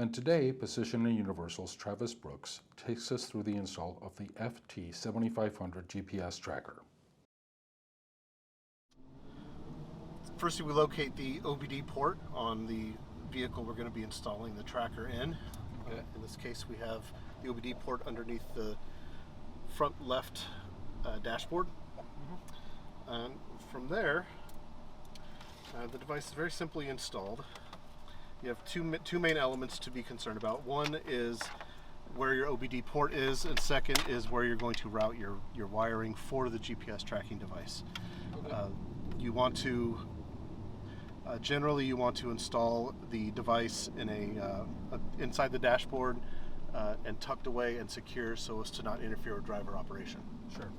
And today, Positioning Universal's Travis Brooks takes us through the install of the FT7500 GPS Tracker. First, we locate the OBD port on the vehicle we're going to be installing the tracker in. In this case, we have the OBD port underneath the front left dashboard. And from there, the device is very simply installed. You have two main elements to be concerned about. One is where your OBD port is, and second is where you're going to route your wiring for the GPS tracking device. You want to generally you want to install the device in inside the dashboard and tucked away and secure so as to not interfere with driver operation. Sure.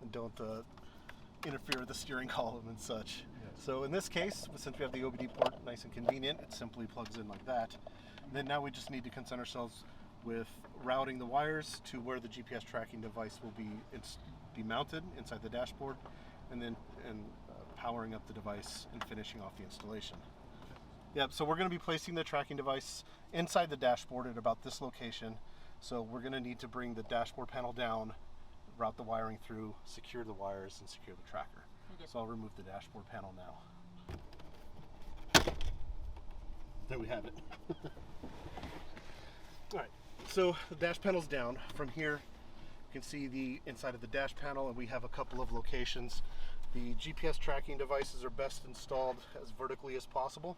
And don't interfere with the steering column and such. Yes. So in this case, since we have the OBD port nice and convenient, it simply plugs in like that. And then now we just need to concern ourselves with routing the wires to where the GPS tracking device will be mounted inside the dashboard, and then powering up the device and finishing off the installation. Yep, so we're going to be placing the tracking device inside the dashboard at about this location. So we're going to need to bring the dashboard panel down, route the wiring through, secure the wires, and secure the tracker. Okay. So I'll remove the dashboard panel now. There we have it. All right, so the dash panel's down. From here, you can see the inside of the dash panel, and we have a couple of locations. The GPS tracking devices are best installed as vertically as possible.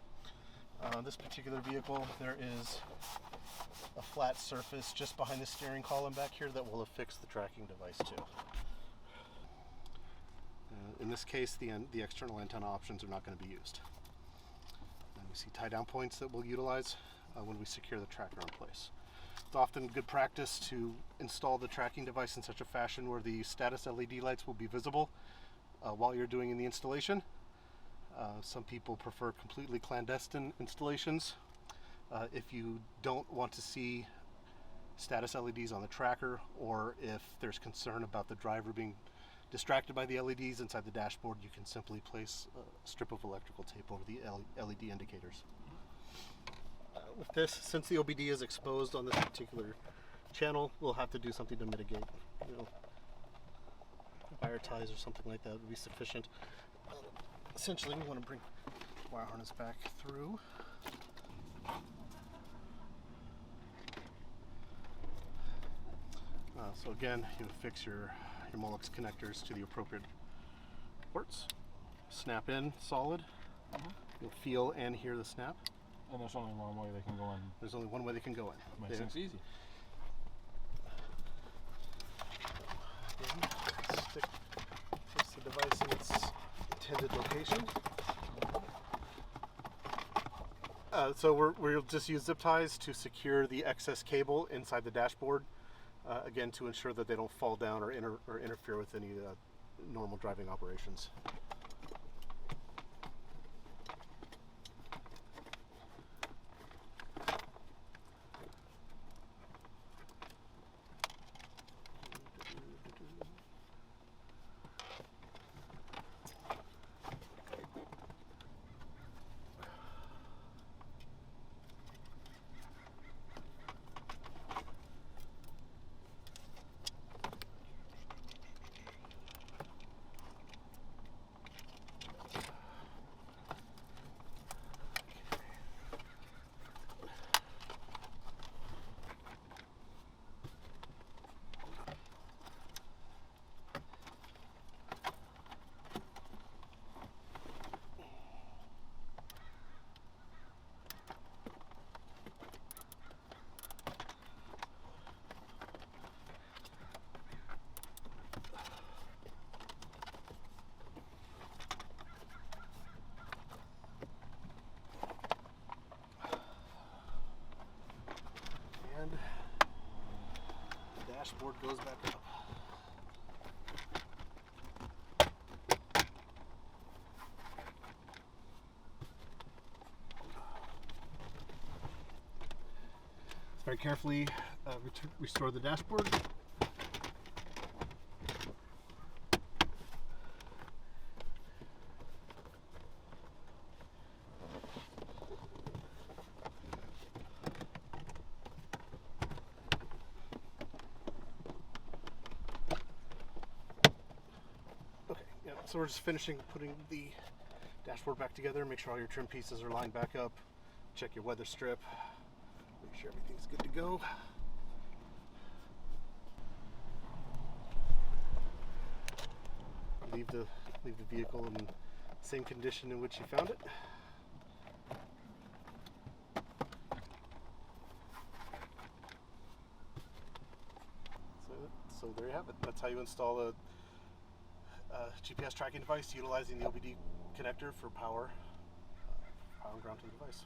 On this particular vehicle, there is a flat surface just behind the steering column back here that will affix the tracking device to. In this case, the external antenna options are not going to be used. And we see tie-down points that we'll utilize when we secure the tracker in place. It's often good practice to install the tracking device in such a fashion where the status LED lights will be visible while you're doing the installation. Some people prefer completely clandestine installations. If you don't want to see status LEDs on the tracker, or if there's concern about the driver being distracted by the LEDs inside the dashboard, you can simply place a strip of electrical tape over the LED indicators. With this, since the OBD is exposed on this particular channel, we'll have to do something to mitigate. Wire ties or something like that would be sufficient. Essentially, we want to bring the wire harness back through. So again, you fix your Molex connectors to the appropriate ports. Snap in solid. You'll feel and hear the snap. And there's only one way they can go in. There's only one way they can go in. Makes things easy. Again, place the device in its intended location. So we'll just use zip ties to secure the excess cable inside the dashboard, again to ensure that they don't fall down or interfere with any normal driving operations. The dashboard goes back up. Very carefully restore the dashboard. So we're just finishing putting the dashboard back together. Make sure all your trim pieces are lined back up. Check your weather strip. Make sure everything's good to go. Leave the vehicle in the same condition in which you found it. So there you have it. That's how you install a GPS tracking device utilizing the OBD connector for power and ground to the device.